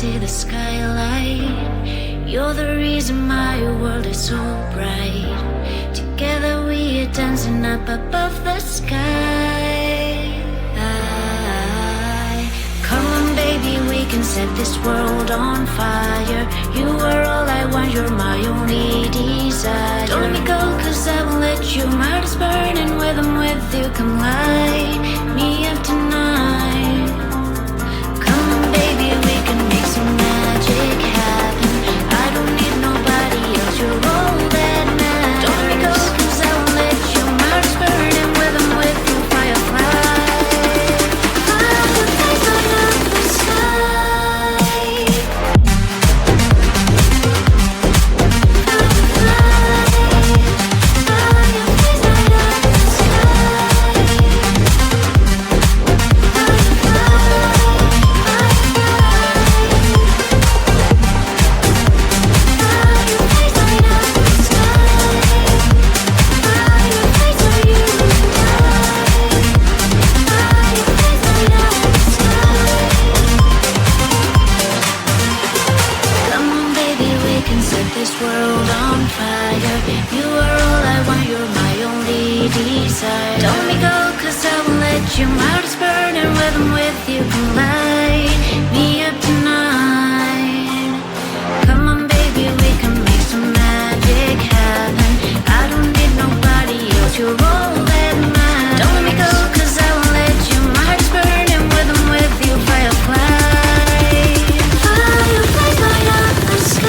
see the skylight. You're the reason my world is so bright. Together we are dancing up above the sky. Come on baby, we can set this world on fire. You are all I want, you're my only desire. Don't let me go cause I won't let you. My heart is burning with I'm with you. Come light me up tonight. Come on baby, we can make some magic happen. I don't need nobody else, you're all that matters. Don't let me go cause I won't let you. My heart is burning with I'm with you. Firefly. Your heart is burning with I'm with you. Come light me up tonight. Come on baby, we can make some magic happen. I don't need nobody else, you're all that matters. Don't let me go cause I won't let you. My heart is burning with I'm with you. Firefly. Fireflies light up the sky.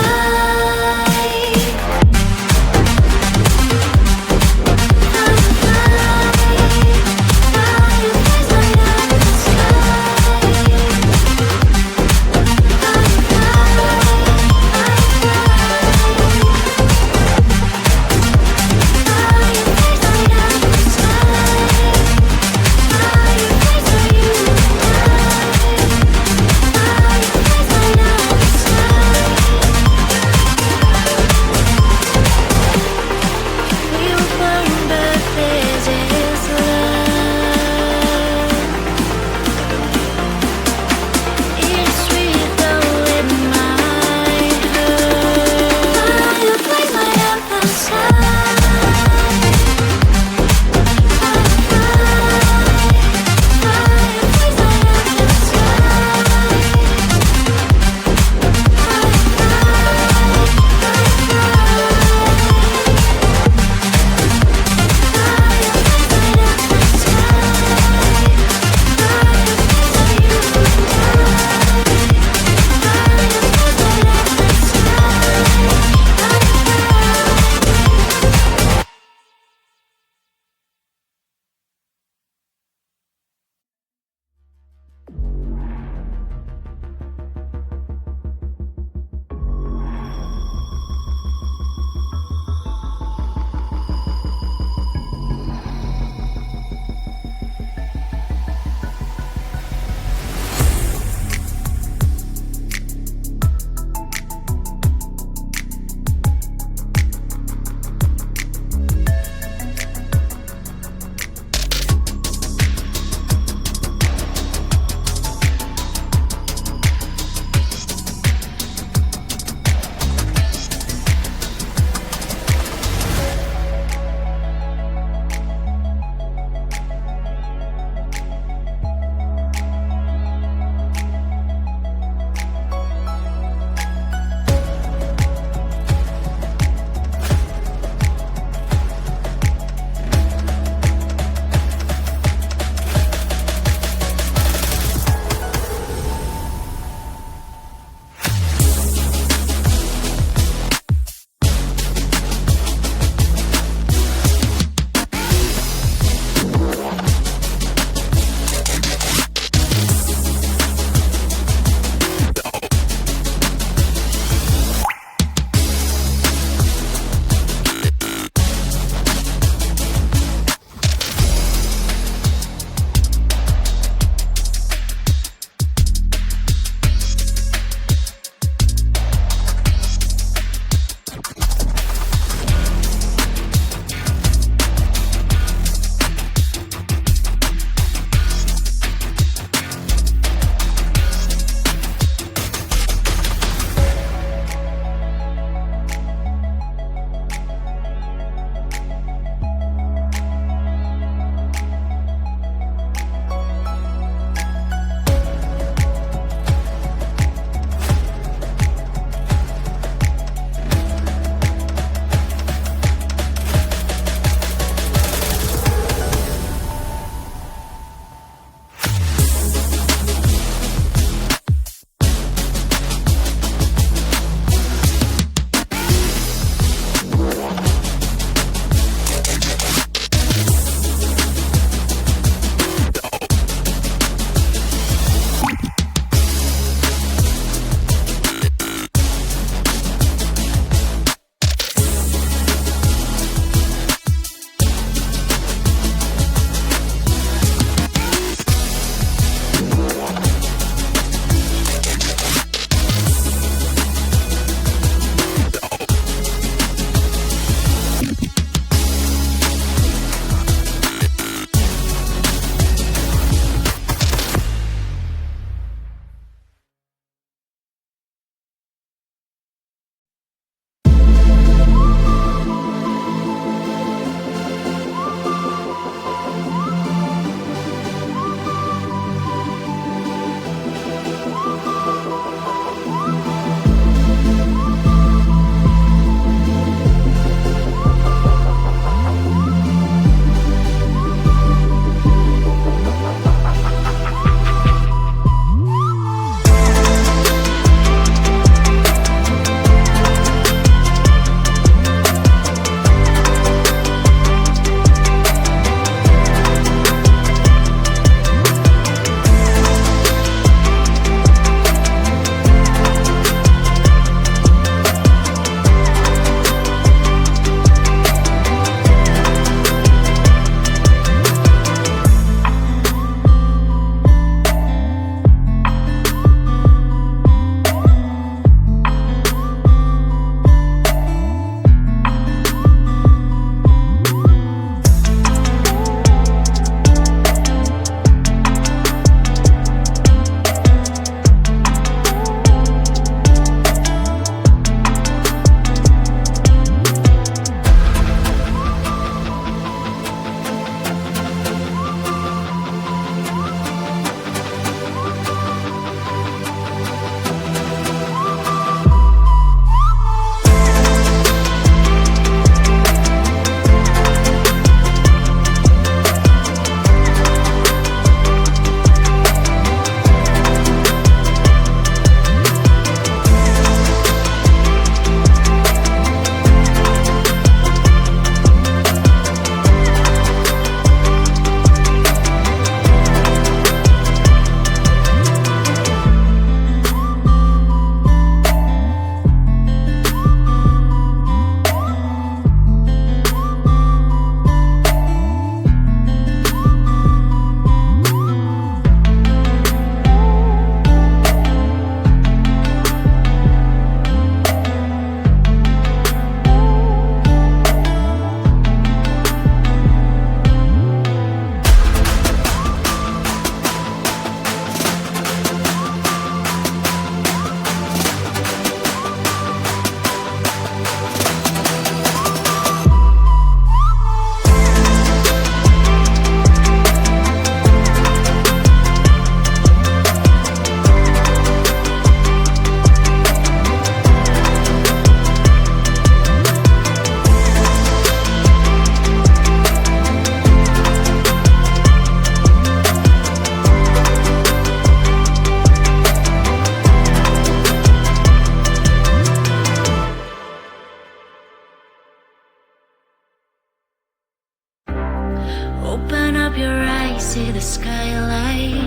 Open up your eyes, see the skylight.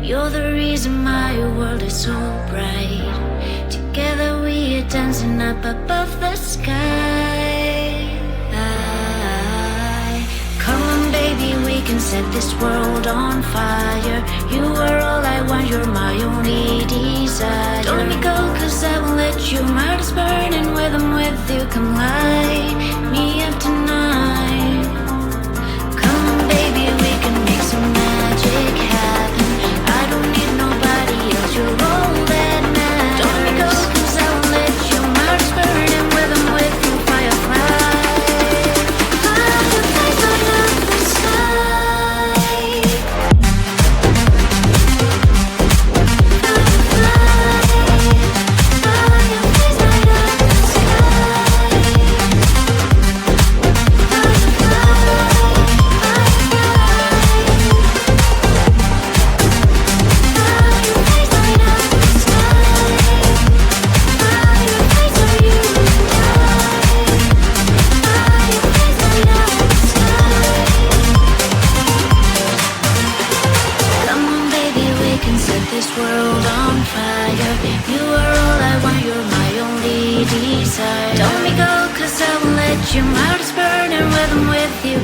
You're the reason my world is so bright. Together we are dancing up above the sky. Come on baby, we can set this world on fire. You are all I want, you're my only desire. Don't let me go, cause I won't let you. My heart is burning when I'm with you. Come light me up tonight. Come on baby, we can make some magic happen. I don't need nobody else, you're all that matters. Don't let me go, cause I won't let you. My heart is burning when I'm with you. Firefly, fireflies light up the sky. You, my heart is burning when I'm with you.